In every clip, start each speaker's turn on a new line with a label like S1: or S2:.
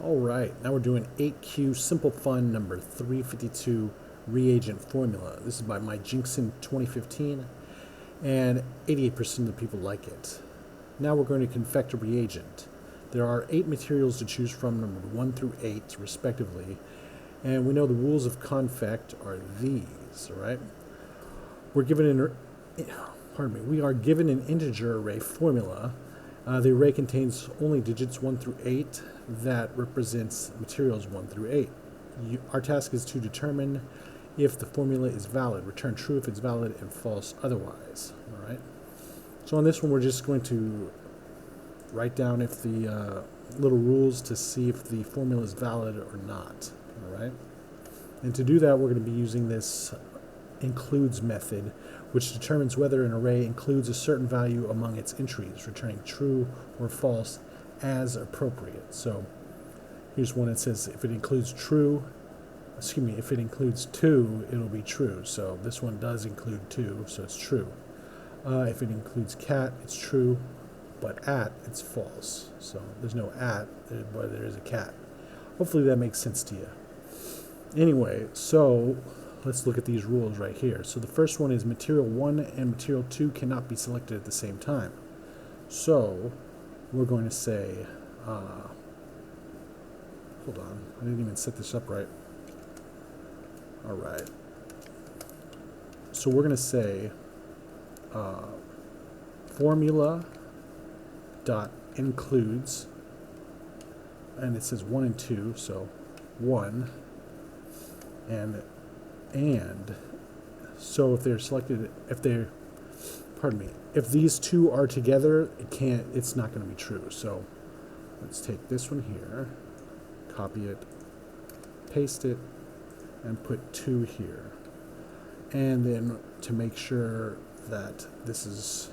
S1: All right, now we're doing 8Q Simple Fun number 352 Reagent Formula. This is by my Jinxon 2015, and 88% of the people like it. Now we're going to confect a reagent. There are 8 materials to choose from, numbered 1 through 8, respectively, and we know the rules of confect are these, all right? We are given an integer array formula. The array contains only digits 1 through 8 that represents materials 1 through 8. Our task is to determine if the formula is valid. Return true if it's valid and false otherwise. All right. So on this one, we're just going to write down if the little rules to see if the formula is valid or not. All right. And to do that, we're going to be using this includes method, which determines whether an array includes a certain value among its entries, returning true or false as appropriate. So here's one that says if it includes if it includes 2, it'll be true. So this one does include 2, so it's true. If it includes cat, it's true, but at, it's false. So there's no at, but there is a cat. Hopefully that makes sense to you. Anyway, so let's look at these rules right here. So the first one is material 1 and material 2 cannot be selected at the same time. So we're going to say, hold on, I didn't even set this up right. All right. So we're going to say formula dot includes, and it says 1 and 2, so 1 and so if they're selected, if these two are together, it's not going to be true. So let's take this one here, copy it, paste it, and put 2 here. And then to make sure that this is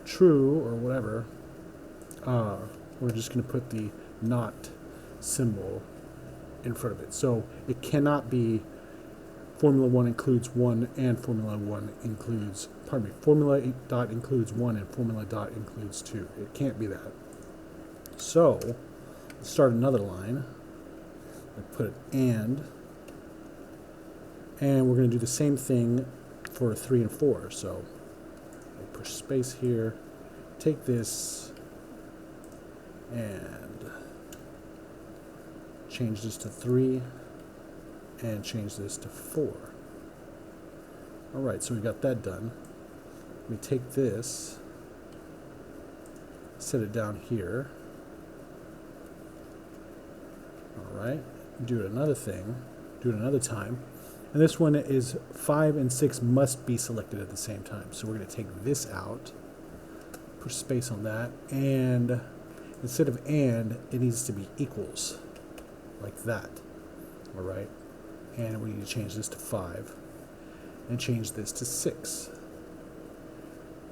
S1: true or whatever, we're just going to put the not symbol in front of it. So it cannot be formula 1 includes 1 and formula 1 includes, formula dot includes 1 and formula dot includes 2. It can't be that. So let's start another line. I put and we're going to do the same thing for 3 and 4. So I push space here, take this and change this to 3 and change this to 4. Alright, so we got that done. We take this, set it down here. Alright, do it another time. And this one is 5 and 6 must be selected at the same time. So we're going to take this out, push space on that, and instead of and, it needs to be equals, like that. Alright, and we need to change this to 5 and change this to 6.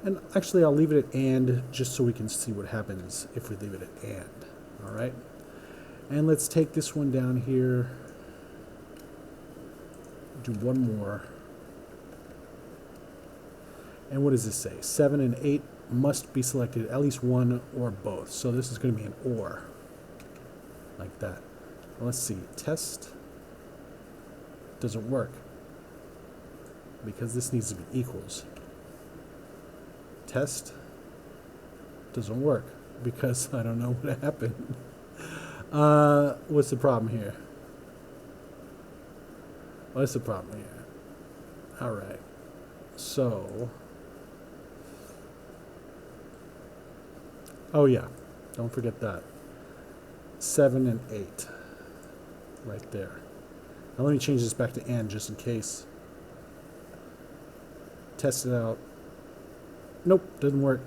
S1: And actually I'll leave it at and just so we can see what happens if we leave it at and. Alright, and let's take this one down here, do one more. And what does this say? 7 and 8 must be selected, at least one or both. So this is going to be an or, like that. Well, let's see, test doesn't work because this needs to be equals. Test doesn't work because I don't know what happened. What's the problem here? What's the problem here? All right, so oh yeah, don't forget that 7 and 8 right there. Now let me change this back to and just in case. Test it out. Nope, doesn't work.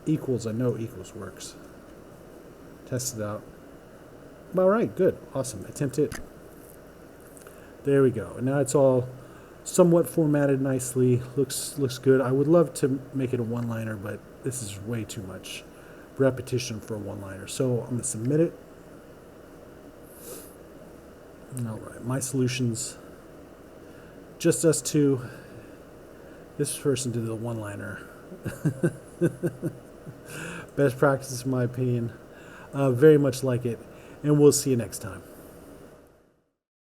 S1: Equals, I know equals works. Test it out. All right, good, awesome. Attempt it. There we go. And now it's all somewhat formatted nicely. Looks good. I would love to make it a one-liner, but this is way too much repetition for a one-liner. So I'm going to submit it. All right, my solutions, just us two. This person did the one-liner. Best practice in my opinion. Very much like it. and we'll see you next time.